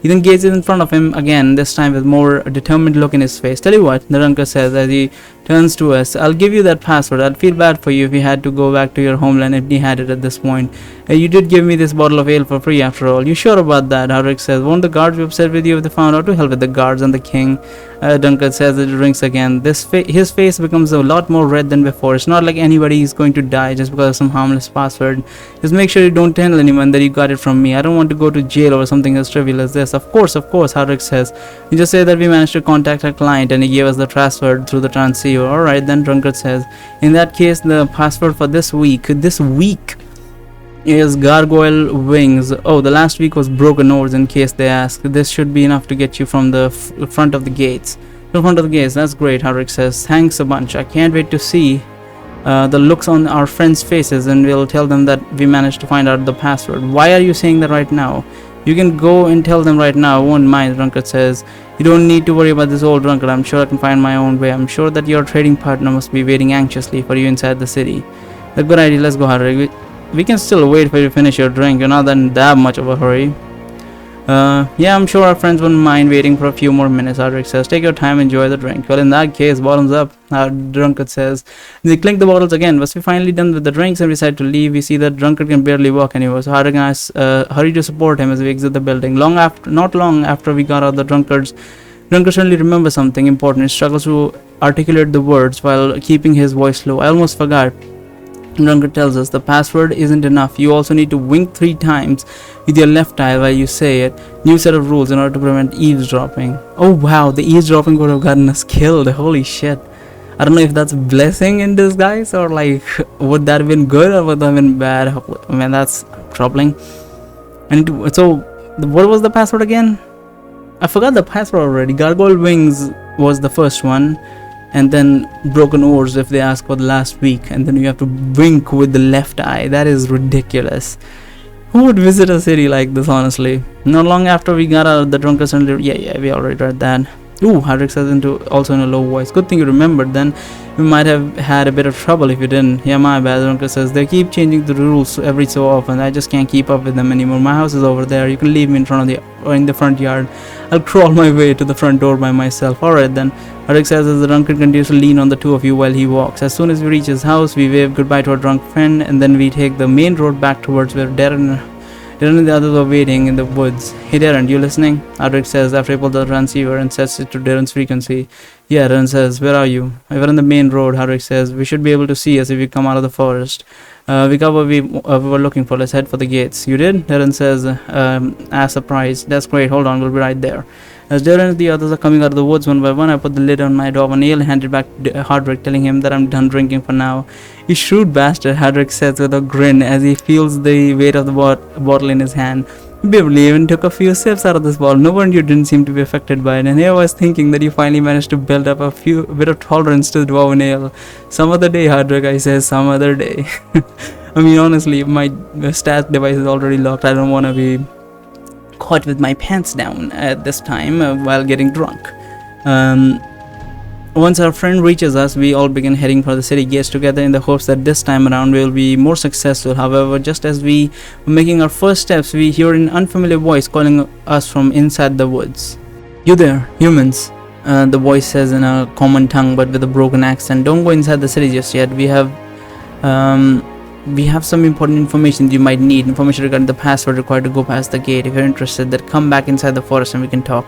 He then gazes in front of him again, this time with more determined look in his face. Tell you what, the drunkard says as he turns to us, I'll give you that password. I'd feel bad for you if you had to go back to your homeland empty-handed at this point. You did give me this bottle of ale for free after all. You sure about that? Hadrick says. Won't the guards be upset with you if they found out? To hell with the guards and the king. Drunkard says as he drinks again. His face becomes a lot more red than before. It's not like anybody is going to die just because of some harmless password. Just make sure you don't tell anyone that you got it from me. I don't want to go to jail over something as trivial as this. Of course, Hadrick says. You just say that we managed to contact our client and he gave us the password through the transceiver. Alright then, Drunkard says. In that case, the password for this week is gargoyle wings. Oh, the last week was broken oars in case they ask. This should be enough to get you from the front of the gates. The front of the gates, that's great, Hadrick says. Thanks a bunch. I can't wait to see the looks on our friends' faces, and we'll tell them that we managed to find out the password. Why are you saying that right now? You can go and tell them right now. I won't mind, Drunkard says. You don't need to worry about this old drunkard. I'm sure I can find my own way. I'm sure that your trading partner must be waiting anxiously for you inside the city. A good idea. Let's go, Hadrick. We can still wait for you to finish your drink. You're not in that much of a hurry. Yeah, I'm sure our friends wouldn't mind waiting for a few more minutes, Hadrick says. Take your time, enjoy the drink. Well, in that case, bottoms up, our drunkard says. They clink the bottles again. Once we're finally done with the drinks and we decide to leave, we see that drunkard can barely walk anymore. So Hadrick and I hurry to support him as we exit the building. Not long after we got out, the drunkard suddenly remembers something important. He struggles to articulate the words while keeping his voice low. I almost forgot. Drunkard tells us the password isn't enough. You also need to wink 3 times with your left eye while you say it. New set of rules in order to prevent eavesdropping. Oh wow, the eavesdropping would have gotten us killed. Holy shit. I don't know if that's a blessing in disguise or like would that have been good or would that have been bad. Man, that's troubling. And so what was the password again? I forgot the password already. Gargoyle wings was the first one. And then broken oars if they ask for the last week, and then you have to wink with the left eye. That is ridiculous. Who would visit a city like this, honestly? Not long after we got out of the drunkard center. Yeah, we already read that. Ooh, Hadrick says also in a low voice. Good thing you remembered, then we might have had a bit of trouble if you didn't. Yeah, my bad, drunkard says. They keep changing the rules every so often. I just can't keep up with them anymore. My house is over there. You can leave me in the front yard. I'll crawl my way to the front door by myself. Alright then. Hadrick says as the drunkard continues to lean on the two of you while he walks. As soon as we reach his house, we wave goodbye to our drunk friend, and then we take the main road back towards where Darren and the others were waiting in the woods. Hey Darren, you listening? Hadrick says after he pulls the transceiver and sets it to Darren's frequency. Yeah, Darren says, where are you? We're on the main road, Hadrick says. We should be able to see us if we come out of the forest. We got what we were looking for. Let's head for the gates. You did? Darren says, as surprised. That's great. Hold on, we'll be right there. As Darren and the others are coming out of the woods one by one, I put the lid on my door and ale and handed back to Hadrick, telling him that I'm done drinking for now. You shrewd bastard, Hadrick says with a grin as he feels the weight of the bottle in his hand. Beverly even took a few sips out of this bottle. No wonder you didn't seem to be affected by it. And here I was thinking that you finally managed to build up a bit of tolerance to the dwarven ale. Some other day, Hadrick, I says, some other day. I mean, honestly, my stat device is already locked. I don't want to be caught with my pants down at this time while getting drunk. Once our friend reaches us, we all begin heading for the city gates together in the hopes that this time around we will be more successful. However, just as we were making our first steps, we hear an unfamiliar voice calling us from inside the woods. You there, humans? The voice says in a common tongue but with a broken accent. Don't go inside the city just yet. We have some important information you might need. Information regarding the password required to go past the gate. If you're interested, then come back inside the forest and we can talk.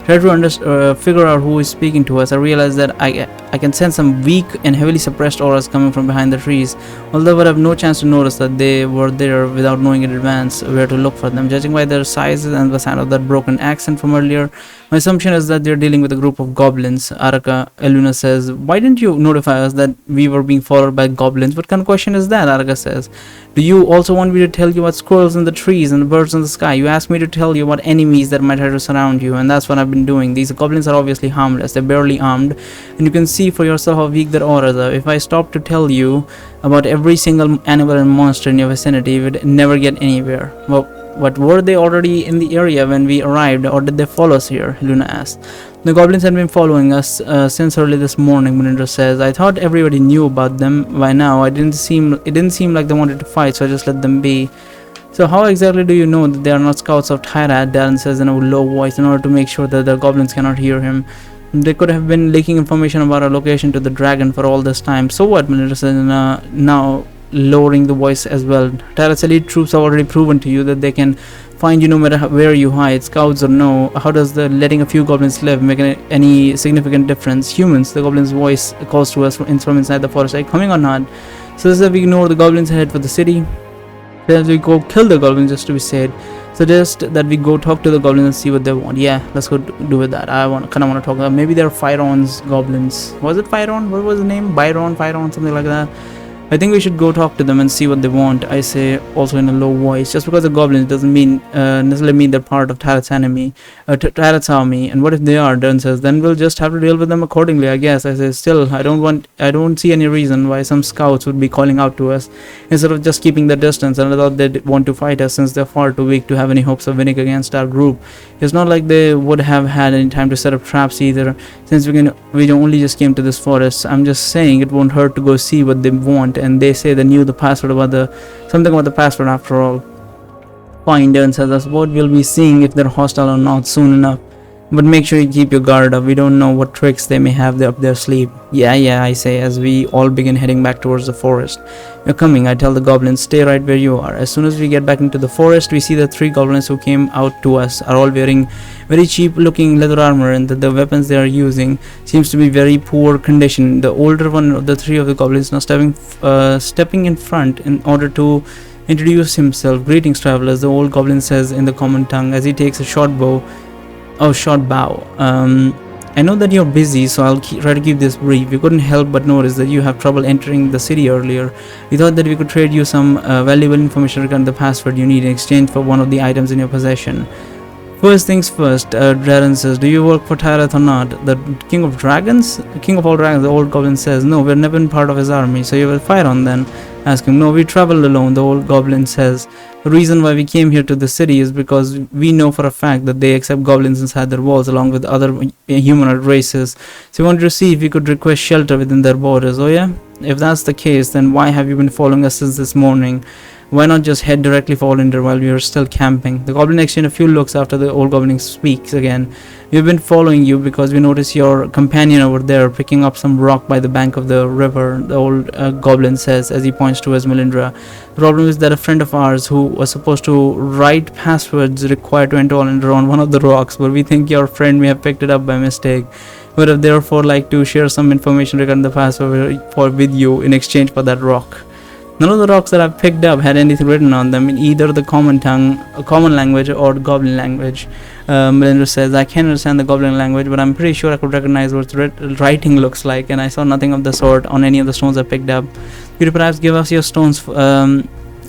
Try to figure out who is speaking to us. I realize that I can sense some weak and heavily suppressed auras coming from behind the trees. Although I would have no chance to notice that they were there without knowing in advance where to look for them. Judging by their sizes and the sound of that broken accent from earlier, my assumption is that they're dealing with a group of goblins. Eluna says, why didn't you notify us that we were being followed by goblins? What kind of question is that? Araka says. Do you also want me to tell you about squirrels in the trees and the birds in the sky? You asked me to tell you about enemies that might try to surround you, and that's what I've been doing. These goblins are obviously harmless. They're barely armed, and you can see for yourself how weak their auras are. If I stopped to tell you about every single animal and monster in your vicinity, we would never get anywhere. Well, what were they already in the area when we arrived, or did they follow us here? Luna asked. The goblins had been following us since early this morning, Munindra says. I thought everybody knew about them by now. It didn't seem like they wanted to fight, so I just let them be. So how exactly do you know that they are not scouts of Tyrant? Darren says in a low voice in order to make sure that the goblins cannot hear him. They could have been leaking information about our location to the dragon for all this time. So what? Melinda says now lowering the voice as well. Tyrant's elite troops have already proven to you that they can find you no matter where you hide, scouts or no. How does the letting a few goblins live make any significant difference? Humans, the goblin's voice calls to us from inside the forest. Are you coming or not? So this is that we ignore the goblins and head for the city. Then we go kill the goblins just to be said. Suggest that we go talk to the goblins and see what they want. Yeah, let's go do with that. I want to talk about maybe they're Fyron's goblins. Was it Fyron? What was the name? Byron, Fyron, something like that. I think we should go talk to them and see what they want. I say also in a low voice. Just because they're goblins doesn't mean necessarily mean they're part of Tyrant's enemy, Tyrant's army. And what if they are? Dern says. Then we'll just have to deal with them accordingly, I guess. I say still, I don't see any reason why some scouts would be calling out to us instead of just keeping their distance. And I thought they'd want to fight us since they're far too weak to have any hopes of winning against our group. It's not like they would have had any time to set up traps either, since we only just came to this forest. I'm just saying it won't hurt to go see what they want. And they say they knew the password about something about the password after all. Fine, Dern says, that's what we'll be seeing if they're hostile or not soon enough. But make sure you keep your guard up. We don't know what tricks they may have up their sleeve. Yeah, I say as we all begin heading back towards the forest. You're coming, I tell the goblins, stay right where you are. As soon as we get back into the forest, we see the 3 goblins who came out to us are all wearing very cheap looking leather armor, and that the weapons they are using seems to be very poor condition. The older one of the 3 of the goblins now stepping in front in order to introduce himself. Greetings, travelers, the old goblin says in the common tongue as he takes a short bow. I know that you're busy, so I'll try to keep this brief. We couldn't help but notice that you have trouble entering the city earlier. We thought that we could trade you some valuable information regarding the password you need in exchange for one of the items in your possession. First things first, Darren says, do you work for Tyrant or not? The king of dragons? King of all dragons, the old goblin says. No, we've never been part of his army, so you will fight on then. Ask him. No, we traveled alone, the old goblin says. The reason why we came here to the city is because we know for a fact that they accept goblins inside their walls along with other humanoid races. So we wanted to see if we could request shelter within their borders. Oh yeah? If that's the case, then why have you been following us since this morning? Why not just head directly for Olinder while we are still camping? The goblin exchanged a few looks after the old goblin speaks again. We've been following you because we noticed your companion over there picking up some rock by the bank of the river, the old goblin says as he points towards Melindra. The problem is that a friend of ours who was supposed to write passwords required to enter Olinder on one of the rocks, but we think your friend may have picked it up by mistake. Would have therefore like to share some information regarding the password with you in exchange for that rock. None of the rocks that I've picked up had anything written on them in either the common language or the goblin language. Melinda says, I can't understand the goblin language, but I'm pretty sure I could recognize what writing looks like, and I saw nothing of the sort on any of the stones I picked up. Could you perhaps give us your stones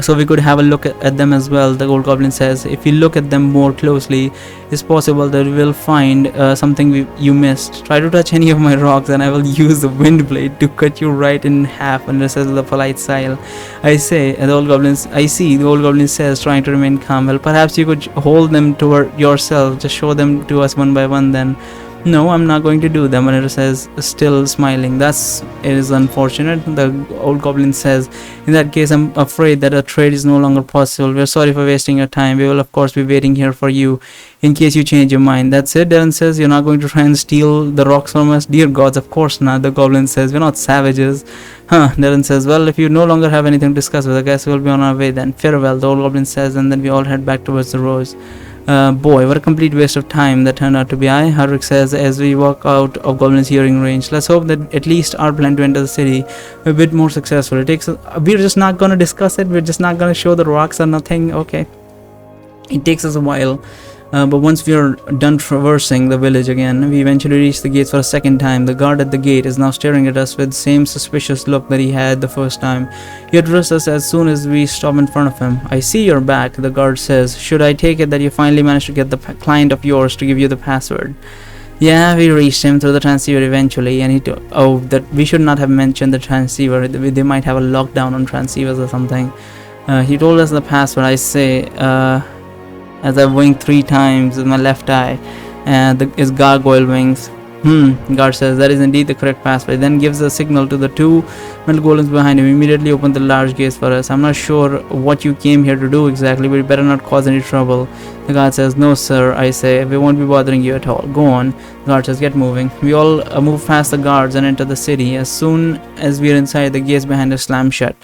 so we could have a look at them as well? The old goblin says, if you look at them more closely, it's possible that we will find something you missed. Try to touch any of my rocks and I will use the wind blade to cut you right in half. And this is the polite style. I see, the old goblin says, trying to remain calm. Well, perhaps you could hold them toward yourself. Just show them to us one by one then. No, I'm not going to do them. And it says, still smiling. It is unfortunate. The old goblin says, in that case, I'm afraid that a trade is no longer possible. We're sorry for wasting your time. We will, of course, be waiting here for you in case you change your mind. That's it. Darren says, you're not going to try and steal the rocks from us? Dear gods, of course not. The goblin says, we're not savages. Darren says, well, if you no longer have anything to discuss with, I guess we'll be on our way then. Farewell, the old goblin says, and then we all head back towards the roads. Boy, what a complete waste of time that turned out to be. Harvick says as we walk out of Goblin's hearing range. Let's hope that at least our plan to enter the city a bit more successful. We're just not going to discuss it. We're just not going to show the rocks or nothing. Okay. It takes us a while. But once we are done traversing the village again, we eventually reach the gates for a second time. The guard at the gate is now staring at us with the same suspicious look that he had the first time. He addressed us as soon as we stop in front of him. I see you're back, the guard says. Should I take it that you finally managed to get the client of yours to give you the password? Yeah, we reached him through the transceiver eventually, and that we should not have mentioned the transceiver. They might have a lockdown on transceivers or something. He told us the password. I say, as I winked 3 times with my left eye, and his gargoyle wings. Guard says that is indeed the correct passway. Then gives a signal to the two metal golems behind him. Immediately open the large gates for us. I'm not sure what you came here to do exactly, but you better not cause any trouble. The guard says, no sir, I say, we won't be bothering you at all. Go on. The guard says, get moving. We all move past the guards and enter the city. As soon as we are inside, the gates behind us slam shut.